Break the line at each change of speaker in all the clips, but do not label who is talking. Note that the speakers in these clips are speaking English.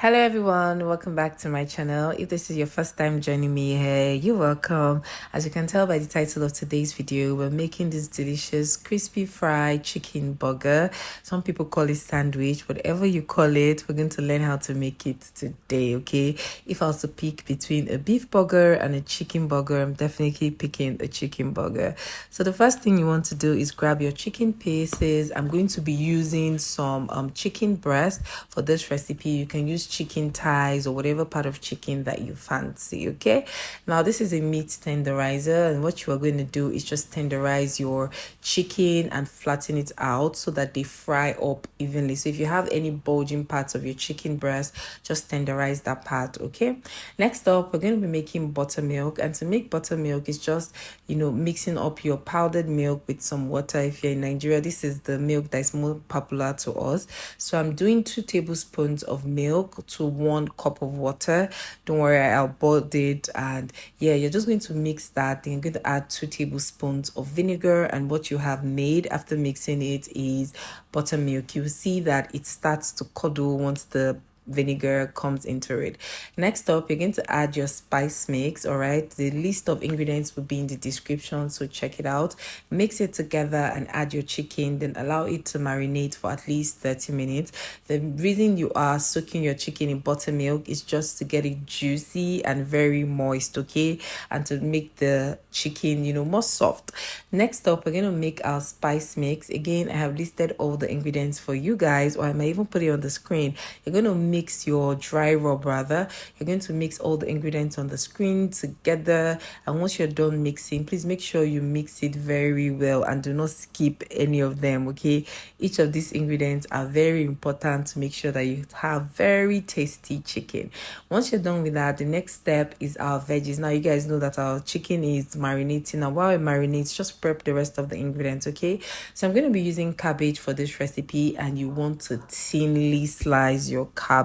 Hello everyone, welcome back to my channel. If this is your first time joining me here, you're welcome. As you can tell by the title of today's video, we're making this delicious crispy fried chicken burger. Some people call it sandwich, whatever you call it, we're going to learn how to make it today, okay? If I was to pick between a beef burger and a chicken burger, I'm definitely picking a chicken burger. So the first thing you want to do is grab your chicken pieces. I'm going to be using some chicken breast for this recipe. You can use chicken thighs or whatever part of chicken that you fancy. Okay, now this is a meat tenderizer, and what you are going to do is just tenderize your chicken and flatten it out so that they fry up evenly. So if you have any bulging parts of your chicken breast, just tenderize that part. Okay, next up we're going to be making buttermilk, and to make buttermilk is just mixing up your powdered milk with some water. If you're in Nigeria, this is the milk that is more popular to us. So I'm doing 2 tablespoons of milk to 1 cup of water. Don't worry, I'll boil it. And yeah, you're just going to mix that. Then you're going to add 2 tablespoons of vinegar, and what you have made after mixing it is buttermilk. You see that it starts to curdle once the vinegar comes into it. Next up, you're going to add your spice mix. All right, the list of ingredients will be in the description, so check it out. Mix it together and add your chicken, then allow it to marinate for at least 30 minutes. The reason you are soaking your chicken in buttermilk is just to get it juicy and very moist, okay, and to make the chicken more soft. Next up, we're going to make our spice mix. Again, I have listed all the ingredients for you guys, or I might even put it on the screen. You're going to mix your dry rub, rather. You're going to mix all the ingredients on the screen together, and once you're done mixing, please make sure you mix it very well and do not skip any of them. Okay, each of these ingredients are very important to make sure that you have very tasty chicken. Once you're done with that, the next step is our veggies. Now you guys know that our chicken is marinating, and while it marinates, just prep the rest of the ingredients. Okay, so I'm going to be using cabbage for this recipe, and you want to thinly slice your cabbage.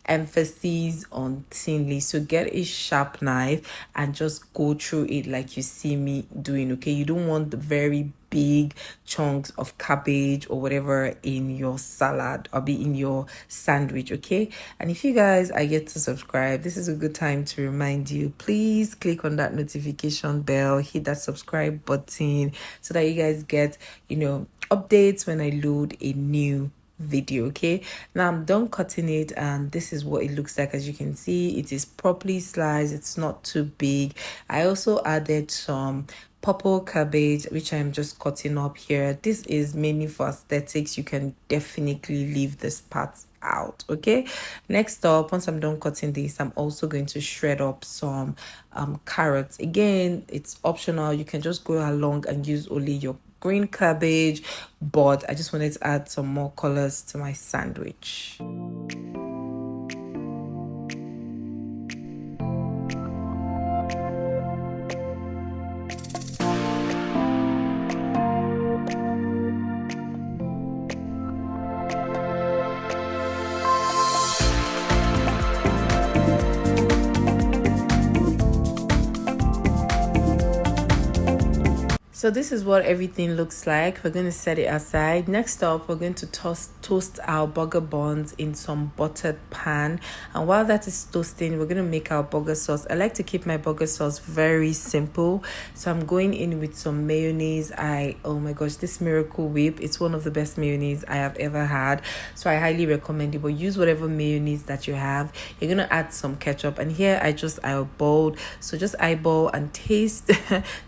Emphasis on thinly, so get a sharp knife and just go through it like you see me doing. Okay, you don't want the very big chunks of cabbage or whatever in your salad or be in your sandwich. Okay, and if you guys are yet to subscribe, this is a good time to remind you, please click on that notification bell, hit that subscribe button so that you guys get updates when I load a new video. Okay, now I'm done cutting it, and this is what it looks like. As you can see, it is properly sliced, it's not too big. I also added some purple cabbage, which I'm just cutting up here. This is mainly for aesthetics. You can definitely leave this part out. Okay, next up, once I'm done cutting this, I'm also going to shred up some carrots. Again, it's optional. You can just go along and use only your green cabbage, but I just wanted to add some more colors to my sandwich. So this is what everything looks like. We're going to set it aside. Next up, we're going to toast our burger buns in some buttered pan. And while that is toasting, we're going to make our burger sauce. I like to keep my burger sauce very simple. So I'm going in with some mayonnaise. Oh my gosh, this Miracle Whip, it's one of the best mayonnaise I have ever had. So I highly recommend it, but use whatever mayonnaise that you have. You're going to add some ketchup. And here I eyeballed. So just eyeball and taste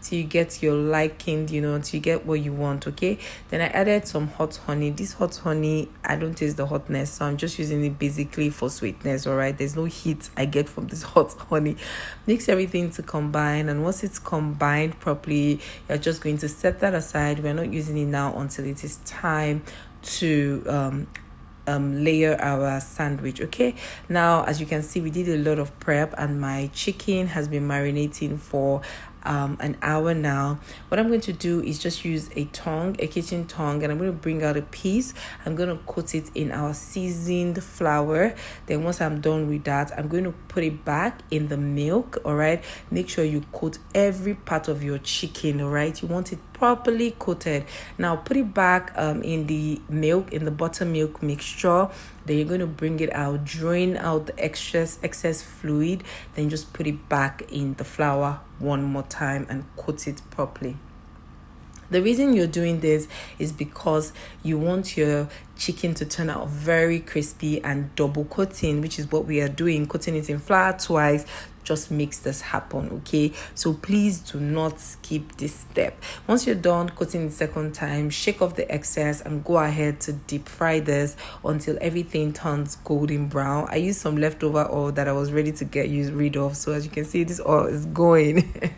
till you get your liking, till you get what you want. Okay, then I added some hot honey. This hot honey, I don't taste the hotness, so I'm just using it basically for sweetness. All right, there's no heat I get from this hot honey. Mix everything to combine, and once it's combined properly, you're just going to set that aside. We're not using it now until it is time to layer our sandwich. Okay, now as you can see, we did a lot of prep, and my chicken has been marinating for an hour now. What I'm going to do is just use a kitchen tongue, and I'm going to bring out a piece. I'm going to coat it in our seasoned flour. Then once I'm done with that, I'm going to put it back in the milk. All right, make sure you coat every part of your chicken. All right, you want it properly coated. Now put it back in the milk, in the buttermilk mixture. Then you're going to bring it out, drain out the excess fluid, then just put it back in the flour one more time and coat it properly. The reason you're doing this is because you want your chicken to turn out very crispy, and double coating, which is what we are doing, coating it in flour twice, just makes this happen. Okay, so please do not skip this step. Once you're done coating the second time, shake off the excess and go ahead to deep fry this until everything turns golden brown. I used some leftover oil that I was ready to get rid of, so as you can see, this oil is going.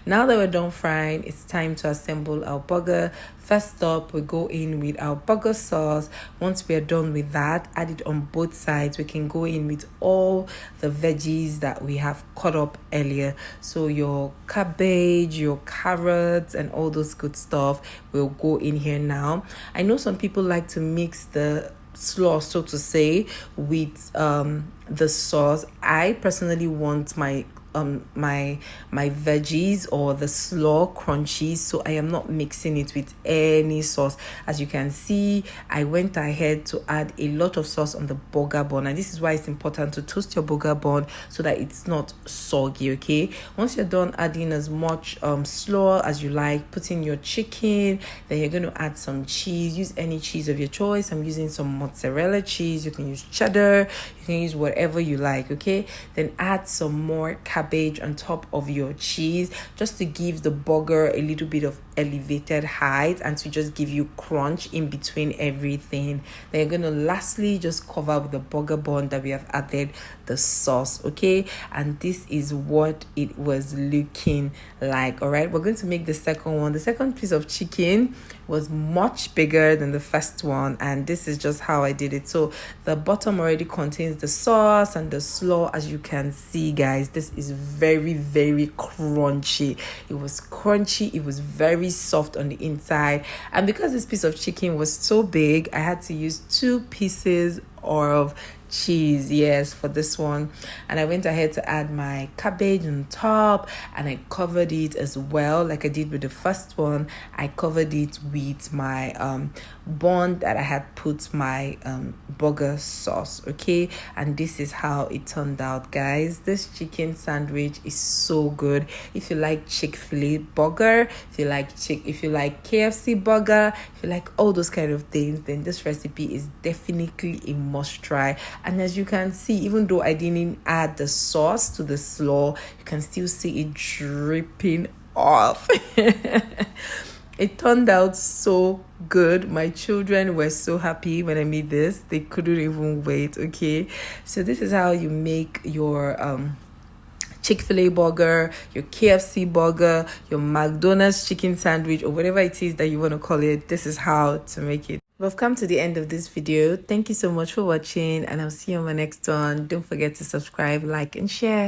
Now that we're done frying, it's time to assemble our burger. First up, we go in with our burger sauce. Once we are done with that, add it on both sides. We can go in with all the veggies that we have cut up earlier. So your cabbage, your carrots, and all those good stuff will go in here now. I know some people like to mix the slaw, so to say, with the sauce. I personally want my veggies or the slaw crunchy, so I am not mixing it with any sauce. As you can see, I went ahead to add a lot of sauce on the burger bun, and this is why it's important to toast your burger bun so that it's not soggy. Okay, once you're done adding as much slaw as you like, put in your chicken, then you're going to add some cheese. Use any cheese of your choice. I'm using some mozzarella cheese. You can use cheddar, you can use whatever you like. Okay, then add some more cabbage on top of your cheese, just to give the burger a little bit of elevated height and to just give you crunch in between everything. Then you're going to lastly just cover with the burger bun that we have added the sauce. Okay, and this is what it was looking like. All right, we're going to make the second one. The second piece of chicken was much bigger than the first one, and this is just how I did it. So the bottom already contains the sauce and the slaw. As you can see, guys, this is very, very crunchy. It was crunchy, it was very soft on the inside, and because this piece of chicken was so big, I had to use 2 pieces of cheese, yes, for this one. And I went ahead to add my cabbage on top, and I covered it as well, like I did with the first one. I covered it with my bun that I had put my burger sauce. Okay, and this is how it turned out, guys. This chicken sandwich is so good. If you like Chick-fil-A burger, if you like KFC burger, if you like all those kind of things, then this recipe is definitely a must try. And as you can see, even though I didn't add the sauce to the slaw, you can still see it dripping off. It turned out so good. My children were so happy when I made this. They couldn't even wait. Okay, so this is how you make your Chick-fil-A burger, your KFC burger, your McDonald's chicken sandwich, or whatever it is that you want to call it. This is how to make it. We've come to the end of this video. Thank you so much for watching, and I'll see you on my next one. Don't forget to subscribe, like, and share.